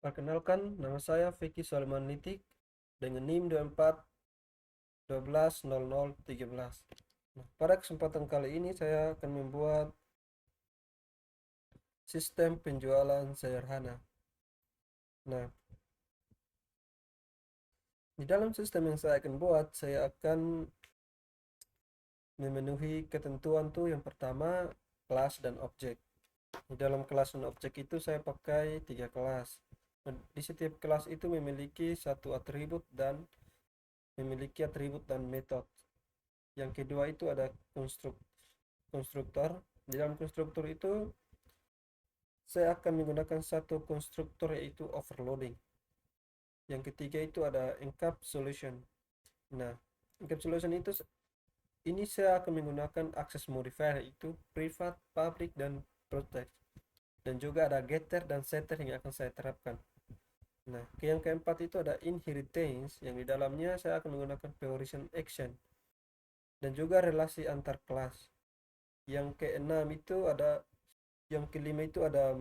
Perkenalkan, nama saya Vicky Solomon Nitik dengan NIM 24 12 00 13. Nah, pada kesempatan kali ini saya akan membuat sistem penjualan sederhana. Nah, di dalam sistem yang saya akan buat, saya akan memenuhi ketentuan tuh yang pertama kelas dan objek. Di dalam kelas dan objek itu saya pakai 3 kelas. Di setiap kelas itu memiliki satu atribut dan metode. Yang kedua itu ada konstruktor. Di dalam konstruktor itu saya akan menggunakan satu konstruktor yaitu overloading. Yang ketiga itu ada encapsulation. Nah, encapsulation itu ini saya akan menggunakan access modifier yaitu private, public, dan protect. Dan juga ada getter dan setter yang akan saya terapkan. Nah, yang keempat itu ada inheritance yang di dalamnya saya akan menggunakan Pearson action dan juga relasi antar kelas. Yang keenam itu ada Yang kelima itu ada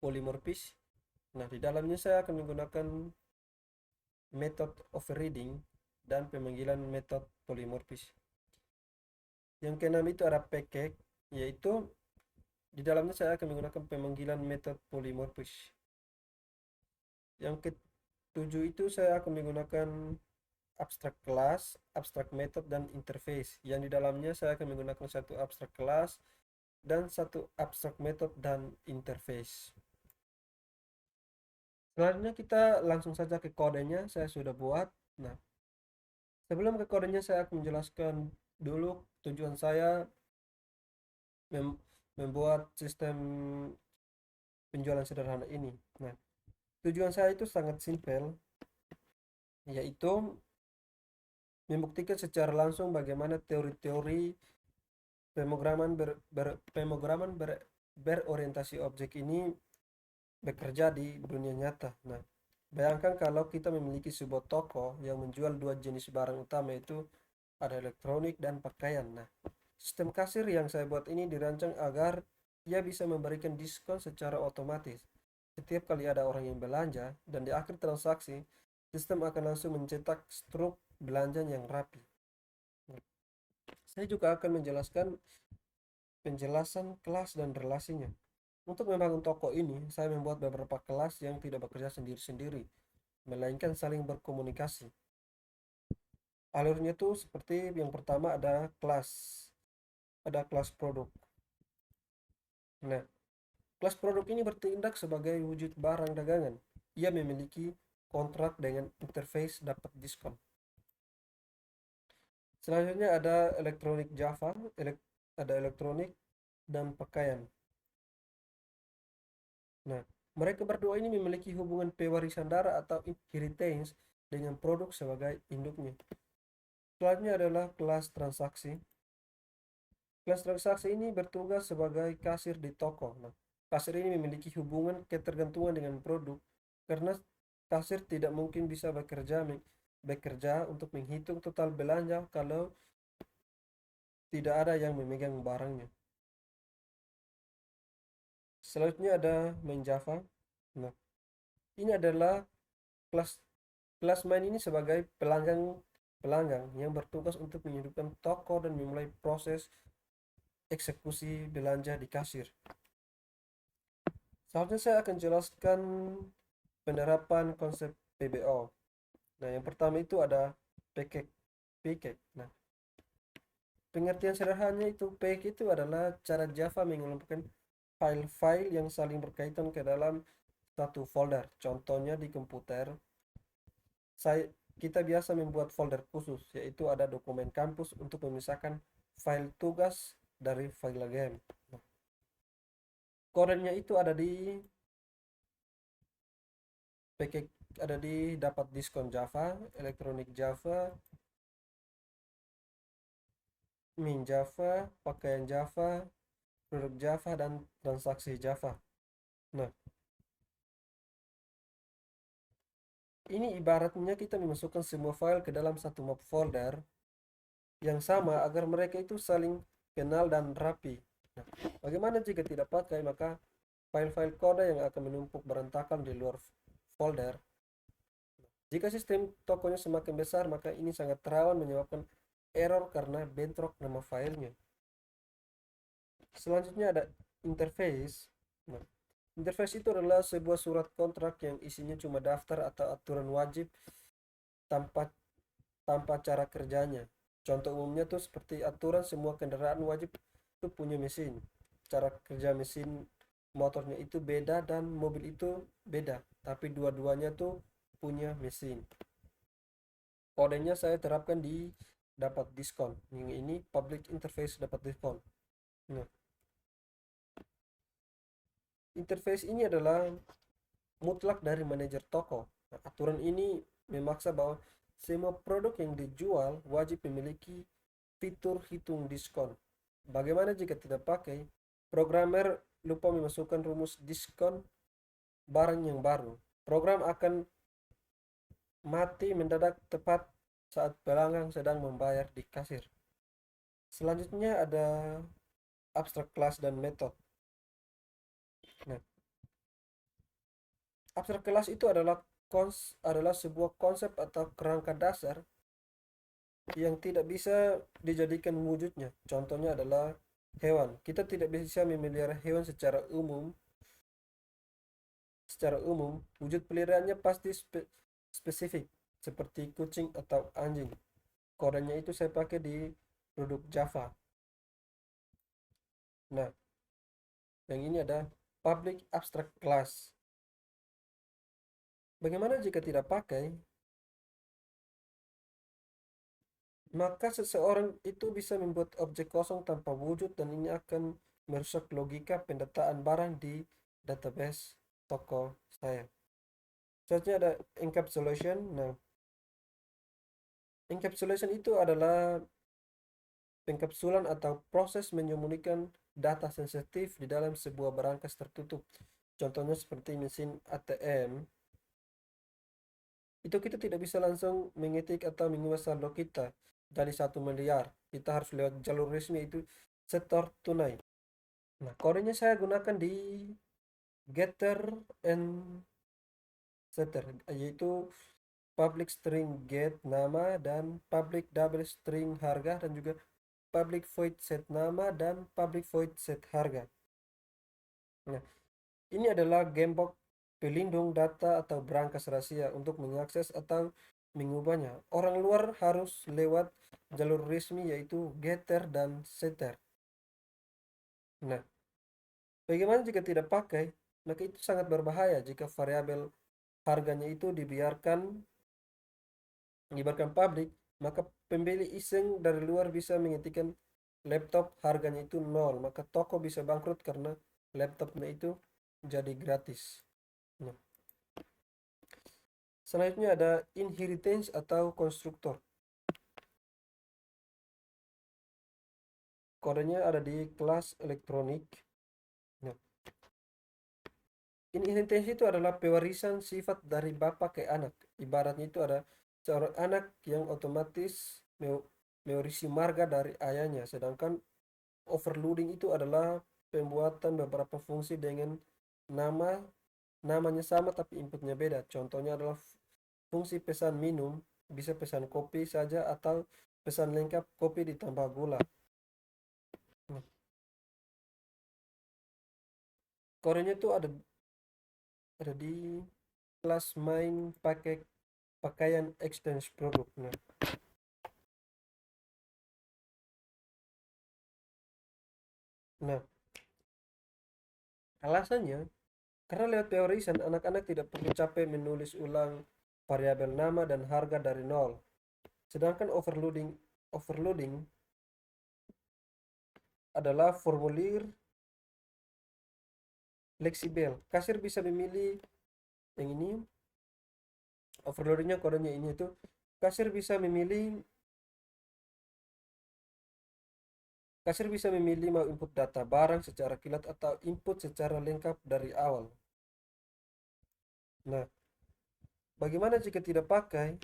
polymorphis. Nah, di dalamnya saya akan menggunakan method overriding dan pemanggilan method polymorphis. Yang keenam itu ada package, yaitu di dalamnya saya akan menggunakan pemanggilan method polymorphis. Yang ketujuh itu saya akan menggunakan abstract class, abstract method, dan interface. Yang di dalamnya saya akan menggunakan satu abstract class dan satu abstract method dan interface. Selanjutnya kita langsung saja ke kodenya, saya sudah buat. Nah, sebelum ke kodenya saya akan menjelaskan dulu tujuan saya membuat sistem penjualan sederhana ini. Nah, tujuan saya itu sangat simpel, yaitu membuktikan secara langsung bagaimana teori-teori berorientasi objek ini bekerja di dunia nyata. Nah, bayangkan kalau kita memiliki sebuah toko yang menjual dua jenis barang utama, itu ada elektronik dan pakaian. Nah, sistem kasir yang saya buat ini dirancang agar ia bisa memberikan diskon secara otomatis setiap kali ada orang yang belanja, dan di akhir transaksi sistem akan langsung mencetak struk belanja yang rapi. Nah, saya juga akan menjelaskan penjelasan kelas dan relasinya. Untuk membangun toko ini, saya membuat beberapa kelas yang tidak bekerja sendiri-sendiri, melainkan saling berkomunikasi. Alurnya tuh seperti yang pertama ada kelas produk. Nah, kelas produk ini bertindak sebagai wujud barang dagangan. Ia memiliki kontrak dengan interface dapat diskon. Selanjutnya ada elektronik Java, ada elektronik dan pakaian. Nah, mereka berdua ini memiliki hubungan pewarisan darah atau inheritance dengan produk sebagai induknya. Selanjutnya adalah kelas transaksi. Kelas transaksi ini bertugas sebagai kasir di toko. Nah, kasir ini memiliki hubungan ketergantungan dengan produk karena kasir tidak mungkin bisa bekerja untuk menghitung total belanja kalau tidak ada yang memegang barangnya. Selanjutnya ada main Java. Nah, ini adalah kelas kelas main ini sebagai pelanggan yang bertugas untuk menghidupkan toko dan memulai proses eksekusi belanja di kasir. Selanjutnya saya akan jelaskan penerapan konsep PBO. Nah, yang pertama itu ada package. Nah, pengertian sederhananya itu package itu adalah cara Java mengelompokkan file-file yang saling berkaitan ke dalam satu folder. Contohnya di komputer, kita biasa membuat folder khusus, yaitu ada dokumen kampus untuk memisahkan file tugas dari file game. Nah, kodenya itu ada di dapat diskon Java, elektronik Java, min Java, pakaian Java, produk Java, dan transaksi Java. Nah, ini ibaratnya kita memasukkan semua file ke dalam satu map folder yang sama agar mereka itu saling kenal dan rapi. Nah, bagaimana jika tidak pakai? Maka file-file kode yang akan menumpuk berantakan di luar folder. Jika sistem tokonya semakin besar, maka ini sangat rawan menyebabkan error karena bentrok nama filenya. Selanjutnya ada interface. Nah, interface itu adalah sebuah surat kontrak yang isinya cuma daftar atau aturan wajib tanpa tanpa cara kerjanya. Contoh umumnya tuh seperti aturan semua kendaraan wajib itu punya mesin. Cara kerja mesin motornya itu beda dan mobil itu beda, tapi dua-duanya tuh punya mesin. Kodenya saya terapkan di dapat diskon. Yang ini public interface dapat diskon. Nah, interface ini adalah mutlak dari manajer toko. Nah, aturan ini memaksa bahwa semua produk yang dijual wajib memiliki fitur hitung diskon. Bagaimana jika tidak pakai? Programmer lupa memasukkan rumus diskon barang yang baru. Program akan mati mendadak tepat saat pelanggan sedang membayar di kasir. Selanjutnya ada abstrak kelas dan metode. Nah, abstrak kelas itu adalah sebuah konsep atau kerangka dasar yang tidak bisa dijadikan wujudnya. Contohnya adalah hewan. Kita tidak bisa memelihara hewan secara umum. Wujud peliharaannya pasti spesifik, seperti kucing atau anjing. Kodenya itu saya pakai di produk Java. Nah, yang ini ada public abstract class. Bagaimana jika tidak pakai? Maka seseorang itu bisa membuat objek kosong tanpa wujud dan ini akan merusak logika pendataan barang di database toko saya. Selanjutnya ada encapsulation. Nah, encapsulation itu adalah pengkapsulan atau proses menyembunyikan data sensitif di dalam sebuah berangkas tertutup. Contohnya seperti mesin ATM. Itu kita tidak bisa langsung mengetik atau mengubah saldo kita dari 1 miliar. Kita harus lewat jalur resmi itu setor tunai. Nah, kodenya saya gunakan di getter and setter, yaitu public string get nama dan public double string harga dan juga public void set nama dan public void set harga. Nah, ini adalah gembok pelindung data atau berangkas rahasia untuk mengakses atau mengubahnya. Orang luar harus lewat jalur resmi yaitu getter dan setter. Nah, bagaimana jika tidak pakai? Maka itu sangat berbahaya jika variabel harganya itu dibiarkan publik, maka pembeli iseng dari luar bisa mengetikkan laptop harganya itu nol, maka toko bisa bangkrut karena laptopnya itu jadi gratis. Nah, selanjutnya ada inheritance atau konstruktor. Kodenya ada di kelas elektronik. Nah, inheritance itu adalah pewarisan sifat dari bapak ke anak. Ibaratnya itu ada seorang anak yang otomatis mewarisi marga dari ayahnya, sedangkan overloading itu adalah pembuatan beberapa fungsi dengan namanya sama tapi inputnya beda. Contohnya adalah fungsi pesan minum, bisa pesan kopi saja atau pesan lengkap kopi ditambah gula. Nah, kodenya itu ada di kelas main pakai pakaian exchange produk. Nah, alasannya karena lewat pewarisan anak-anak tidak perlu capek menulis ulang variabel nama dan harga dari nol. Sedangkan overloading adalah formulir fleksibel. Kasir bisa memilih yang ini. Overloadingnya kodenya ini itu kasir bisa memilih mau input data barang secara kilat atau input secara lengkap dari awal. Nah, bagaimana jika tidak pakai?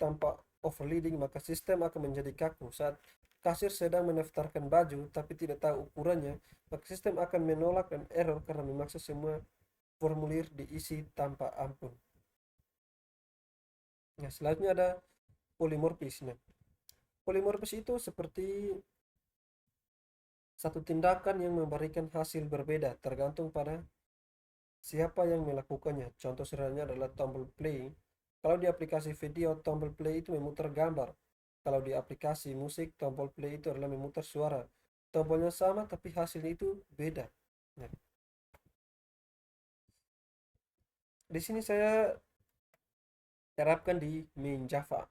Tanpa overloading, maka sistem akan menjadi kaku. Saat kasir sedang mendaftarkan baju tapi tidak tahu ukurannya, maka sistem akan menolak dan error karena memaksa semua formulir diisi tanpa ampun. Nah, selanjutnya ada polimorfis. Nah, polimorfis itu seperti satu tindakan yang memberikan hasil berbeda tergantung pada siapa yang melakukannya. Contoh sederhananya adalah tombol play. Kalau di aplikasi video, tombol play itu memutar gambar. Kalau di aplikasi musik, tombol play itu adalah memutar suara. Tombolnya sama tapi hasilnya itu beda. Nah, di sini saya terapkan di main Java.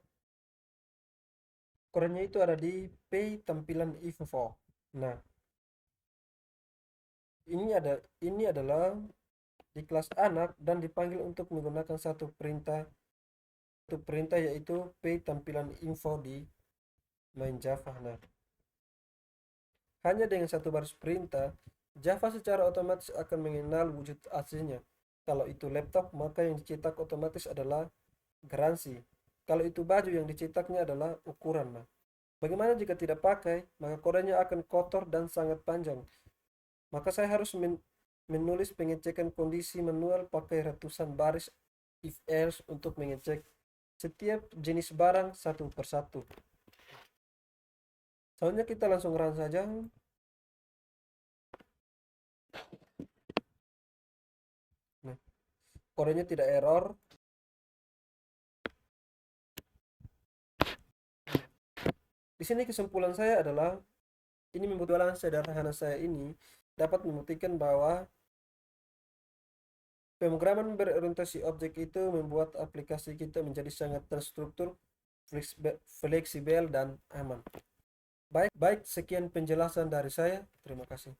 Korennya itu ada di P tampilan info. Nah, ini adalah di kelas anak dan dipanggil untuk menggunakan satu perintah yaitu P tampilan info di main Java. Nah, hanya dengan satu baris perintah, Java secara otomatis akan mengenal wujud aslinya. Kalau itu laptop, maka yang dicetak otomatis adalah garansi. Kalau itu baju, yang dicetaknya adalah ukuran. Nah, bagaimana jika tidak pakai? Maka kodenya akan kotor dan sangat panjang. Maka saya harus menulis pengecekan kondisi manual pakai ratusan baris if else untuk mengecek setiap jenis barang satu persatu. Soalnya kita langsung run saja. Nah, kodenya tidak error. Di sini kesimpulan saya adalah ini membutuhkan sederhana saya ini dapat membuktikan bahwa pemrograman berorientasi objek itu membuat aplikasi kita menjadi sangat terstruktur, fleksibel, dan aman. Baik, sekian penjelasan dari saya. Terima kasih.